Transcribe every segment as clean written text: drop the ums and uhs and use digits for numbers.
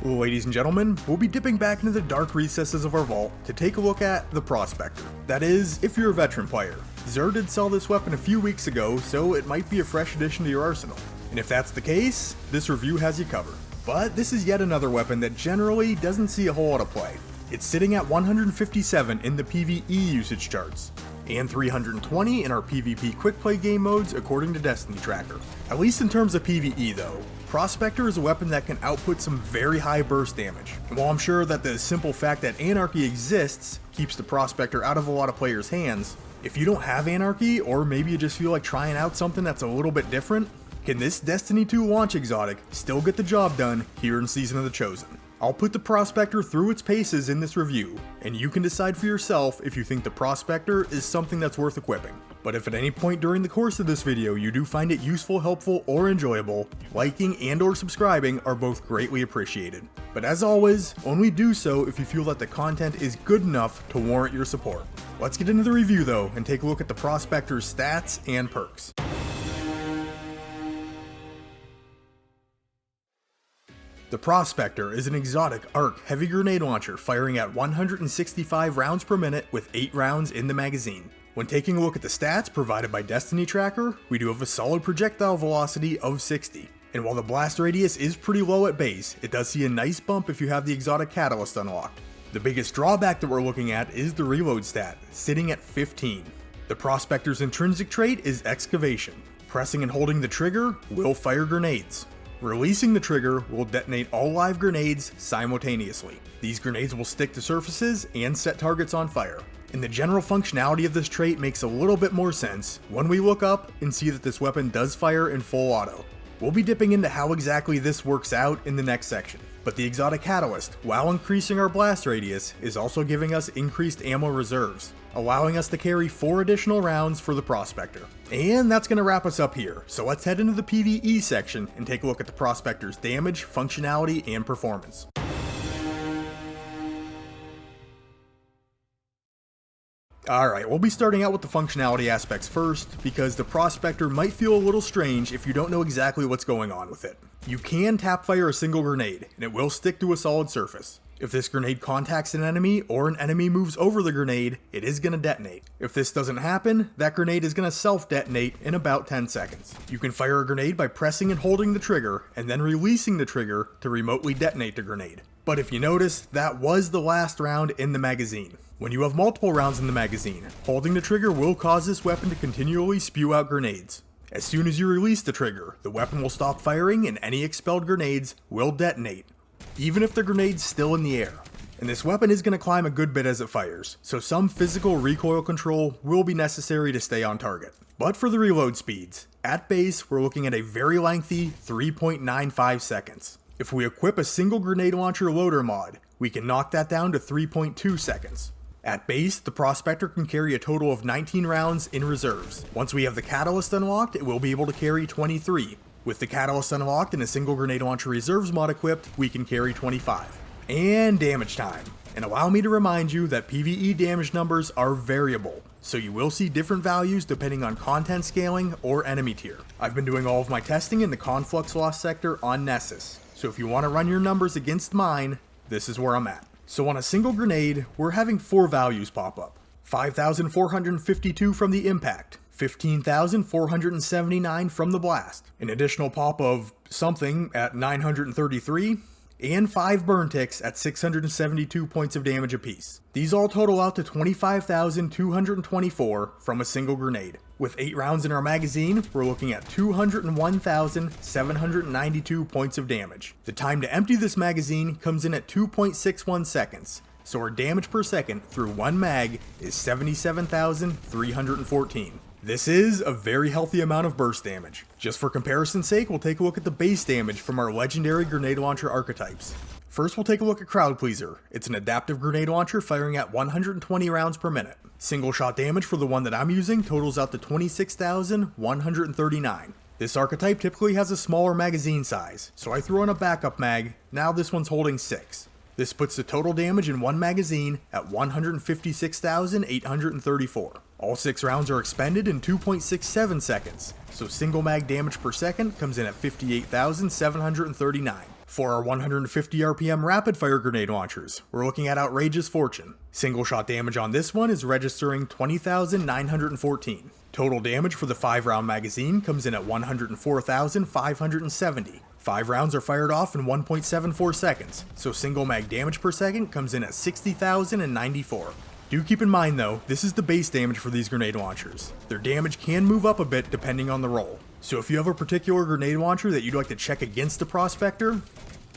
Ladies and gentlemen, we'll be dipping back into the dark recesses of our vault to take a look at the Prospector. That is, if you're a veteran player. Xur did sell this weapon a few weeks ago, so it might be a fresh addition to your arsenal. And if that's the case, this review has you covered. But this is yet another weapon that generally doesn't see a whole lot of play. It's sitting at 157 in the PvE usage charts, and 320 in our PvP quick play game modes according to Destiny Tracker. At least in terms of PvE though, Prospector is a weapon that can output some very high burst damage. And while I'm sure that the simple fact that Anarchy exists keeps the Prospector out of a lot of players' hands, if you don't have Anarchy, or maybe you just feel like trying out something that's a little bit different, can this Destiny 2 launch exotic still get the job done here in Season of the Chosen? I'll put the Prospector through its paces in this review, and you can decide for yourself if you think the Prospector is something that's worth equipping. But if at any point during the course of this video you do find it useful, helpful, or enjoyable, liking and or subscribing are both greatly appreciated. But as always, only do so if you feel that the content is good enough to warrant your support. Let's get into the review though, and take a look at the Prospector's stats and perks. The Prospector is an exotic arc heavy grenade launcher firing at 165 rounds per minute with 8 rounds in the magazine. When taking a look at the stats provided by Destiny Tracker, we do have a solid projectile velocity of 60. And while the blast radius is pretty low at base, it does see a nice bump if you have the exotic catalyst unlocked. The biggest drawback that we're looking at is the reload stat, sitting at 15. The Prospector's intrinsic trait is excavation. Pressing and holding the trigger will fire grenades. Releasing the trigger will detonate all live grenades simultaneously. These grenades will stick to surfaces and set targets on fire. And the general functionality of this trait makes a little bit more sense when we look up and see that this weapon does fire in full auto. We'll be dipping into how exactly this works out in the next section. But the exotic catalyst, while increasing our blast radius, is also giving us increased ammo reserves, allowing us to carry 4 additional rounds for the Prospector. And that's going to wrap us up here, so let's head into the PvE section and take a look at the Prospector's damage, functionality, and performance. Alright, we'll be starting out with the functionality aspects first, because the Prospector might feel a little strange if you don't know exactly what's going on with it. You can tap fire a single grenade, and it will stick to a solid surface. If this grenade contacts an enemy, or an enemy moves over the grenade, it is going to detonate. If this doesn't happen, that grenade is going to self-detonate in about 10 seconds. You can fire a grenade by pressing and holding the trigger, and then releasing the trigger to remotely detonate the grenade. But if you notice, that was the last round in the magazine. When you have multiple rounds in the magazine, holding the trigger will cause this weapon to continually spew out grenades. As soon as you release the trigger, the weapon will stop firing and any expelled grenades will detonate, even if the grenade's still in the air. And this weapon is going to climb a good bit as it fires, so some physical recoil control will be necessary to stay on target. But for the reload speeds, at base we're looking at a very lengthy 3.95 seconds. If we equip a single grenade launcher loader mod, we can knock that down to 3.2 seconds. At base, the Prospector can carry a total of 19 rounds in reserves. Once we have the catalyst unlocked, it will be able to carry 23. With the catalyst unlocked and a single grenade launcher reserves mod equipped, we can carry 25. And damage time. And allow me to remind you that PvE damage numbers are variable, so you will see different values depending on content scaling or enemy tier. I've been doing all of my testing in the Conflux Lost sector on Nessus, so if you want to run your numbers against mine, this is where I'm at. So on a single grenade, we're having 4 values pop up. 5,452 from the impact, 15,479 from the blast, an additional pop of something at 933, and 5 burn ticks at 672 points of damage apiece. These all total out to 25,224 from a single grenade. With 8 rounds in our magazine, we're looking at 201,792 points of damage. The time to empty this magazine comes in at 2.61 seconds, so our damage per second through 1 mag is 77,314. This is a very healthy amount of burst damage. Just for comparison's sake, we'll take a look at the base damage from our legendary grenade launcher archetypes. First, we'll take a look at Crowd Pleaser. It's an adaptive grenade launcher firing at 120 rounds per minute. Single shot damage for the one that I'm using totals out to 26,139. This archetype typically has a smaller magazine size, so I threw in a backup mag. Now this one's holding 6. This puts the total damage in one magazine at 156,834. All 6 rounds are expended in 2.67 seconds, so single mag damage per second comes in at 58,739. For our 150 RPM rapid fire grenade launchers, we're looking at outrageous fortune. Single shot damage on this one is registering 20,914. Total damage for the 5-round magazine comes in at 104,570. 5 rounds are fired off in 1.74 seconds, so single mag damage per second comes in at 60,094. Do keep in mind though, this is the base damage for these grenade launchers. Their damage can move up a bit depending on the role. So if you have a particular grenade launcher that you'd like to check against the Prospector,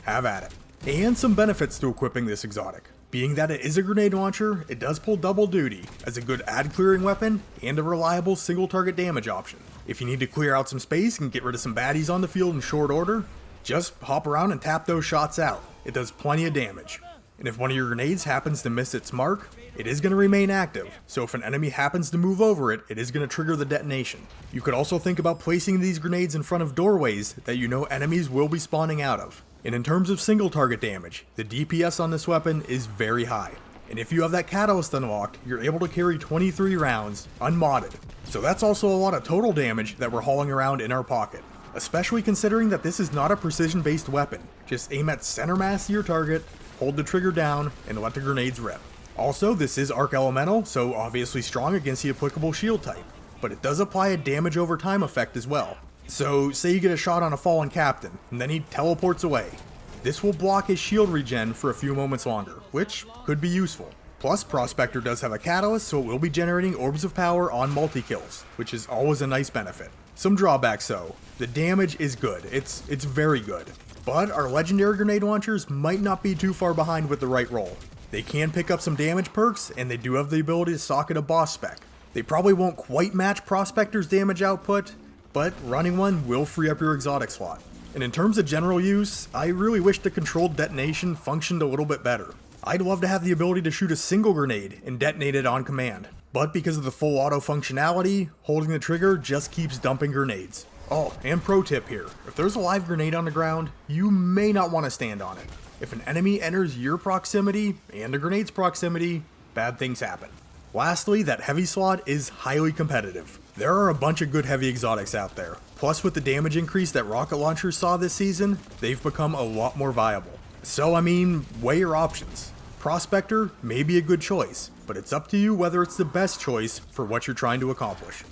have at it. And some benefits to equipping this exotic. Being that it is a grenade launcher, it does pull double duty as a good ad clearing weapon and a reliable single target damage option. If you need to clear out some space and get rid of some baddies on the field in short order, just hop around and tap those shots out. It does plenty of damage. And if one of your grenades happens to miss its mark, it is going to remain active, so if an enemy happens to move over it, it is going to trigger the detonation. You could also think about placing these grenades in front of doorways that you know enemies will be spawning out of. And in terms of single target damage, the DPS on this weapon is very high. And if you have that catalyst unlocked, you're able to carry 23 rounds, unmodded. So that's also a lot of total damage that we're hauling around in our pocket. Especially considering that this is not a precision-based weapon. Just aim at center mass to your target, hold the trigger down, and let the grenades rip. Also, this is Arc Elemental, so obviously strong against the applicable shield type, but it does apply a damage over time effect as well. So, say you get a shot on a fallen captain, and then he teleports away. This will block his shield regen for a few moments longer, which could be useful. Plus, Prospector does have a catalyst, so it will be generating orbs of power on multi-kills, which is always a nice benefit. Some drawbacks though. The damage is good, it's very good. But our legendary grenade launchers might not be too far behind with the right role. They can pick up some damage perks, and they do have the ability to socket a boss spec. They probably won't quite match Prospector's damage output, but running one will free up your exotic slot. And in terms of general use, I really wish the controlled detonation functioned a little bit better. I'd love to have the ability to shoot a single grenade and detonate it on command. But because of the full auto functionality, holding the trigger just keeps dumping grenades. Oh, and pro tip here, if there's a live grenade on the ground, you may not want to stand on it. If an enemy enters your proximity, and a grenade's proximity, bad things happen. Lastly, that heavy slot is highly competitive. There are a bunch of good heavy exotics out there. Plus with the damage increase that rocket launchers saw this season, they've become a lot more viable. So I mean, weigh your options. Prospector may be a good choice, but it's up to you whether it's the best choice for what you're trying to accomplish.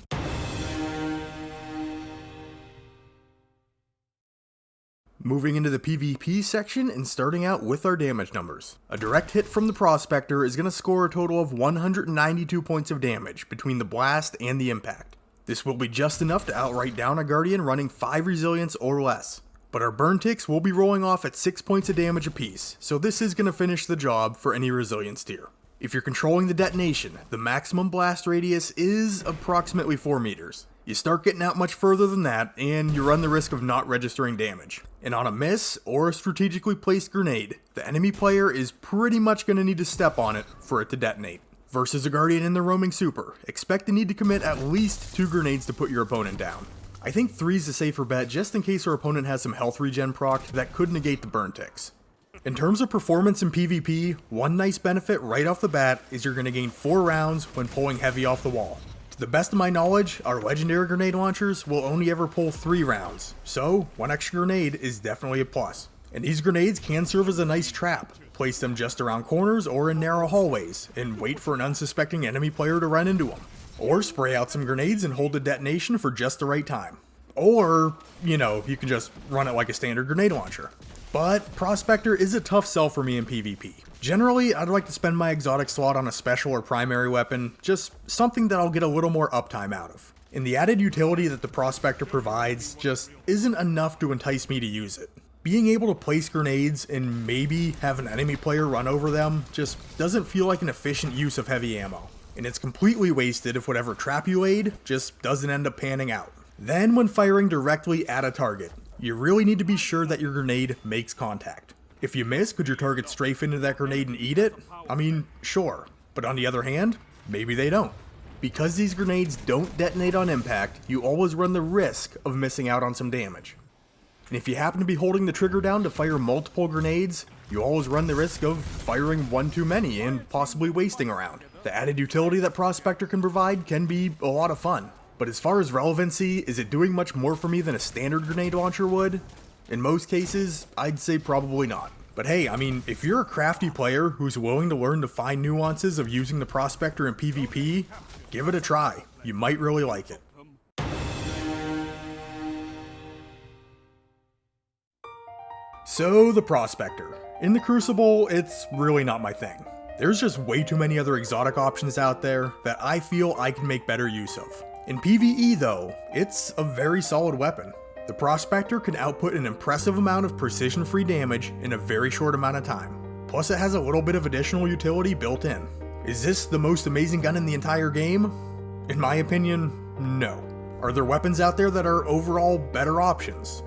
Moving into the PvP section and starting out with our damage numbers. A direct hit from the Prospector is going to score a total of 192 points of damage between the blast and the impact. This will be just enough to outright down a Guardian running 5 resilience or less. But our burn ticks will be rolling off at 6 points of damage apiece, so this is going to finish the job for any resilience tier. If you're controlling the detonation, the maximum blast radius is approximately 4 meters. You start getting out much further than that, and you run the risk of not registering damage. And on a miss, or a strategically placed grenade, the enemy player is pretty much going to need to step on it for it to detonate. Versus a Guardian in the roaming super, expect to need to commit at least 2 grenades to put your opponent down. I think 3 is a safer bet just in case our opponent has some health regen proc that could negate the burn ticks. In terms of performance in PvP, one nice benefit right off the bat is you're going to gain 4 rounds when pulling heavy off the wall. To the best of my knowledge, our legendary grenade launchers will only ever pull 3 rounds, so 1 extra grenade is definitely a plus. And these grenades can serve as a nice trap. Place them just around corners or in narrow hallways, and wait for an unsuspecting enemy player to run into them. Or spray out some grenades and hold the detonation for just the right time. Or, you can just run it like a standard grenade launcher. But Prospector is a tough sell for me in PvP. Generally, I'd like to spend my exotic slot on a special or primary weapon, just something that I'll get a little more uptime out of. And the added utility that the Prospector provides just isn't enough to entice me to use it. Being able to place grenades and maybe have an enemy player run over them just doesn't feel like an efficient use of heavy ammo. And it's completely wasted if whatever trap you laid just doesn't end up panning out. Then when firing directly at a target, you really need to be sure that your grenade makes contact. If you miss, could your target strafe into that grenade and eat it? I mean, sure. But on the other hand, maybe they don't. Because these grenades don't detonate on impact, you always run the risk of missing out on some damage. And if you happen to be holding the trigger down to fire multiple grenades, you always run the risk of firing one too many and possibly wasting a round. The added utility that Prospector can provide can be a lot of fun. But as far as relevancy, is it doing much more for me than a standard grenade launcher would? In most cases, I'd say probably not. But hey, I mean, if you're a crafty player who's willing to learn to find nuances of using the Prospector in PvP, give it a try. You might really like it. So, the Prospector. In the Crucible, it's really not my thing. There's just way too many other exotic options out there that I feel I can make better use of. In PvE though, it's a very solid weapon. The Prospector can output an impressive amount of precision-free damage in a very short amount of time. Plus it has a little bit of additional utility built in. Is this the most amazing gun in the entire game? In my opinion, no. Are there weapons out there that are overall better options?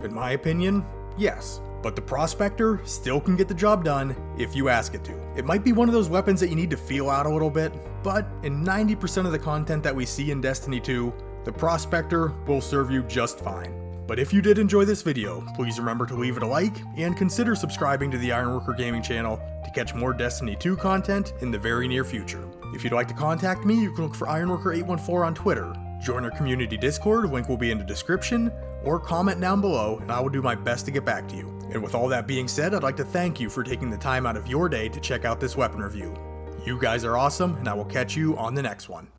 In my opinion, yes. But the Prospector still can get the job done if you ask it to. It might be one of those weapons that you need to feel out a little bit, but in 90% of the content that we see in Destiny 2, the Prospector will serve you just fine. But if you did enjoy this video, please remember to leave it a like, and consider subscribing to the Ironworker Gaming channel to catch more Destiny 2 content in the very near future. If you'd like to contact me, you can look for Ironworker814 on Twitter, join our community Discord, link will be in the description, or comment down below and I will do my best to get back to you. And with all that being said, I'd like to thank you for taking the time out of your day to check out this weapon review. You guys are awesome, and I will catch you on the next one.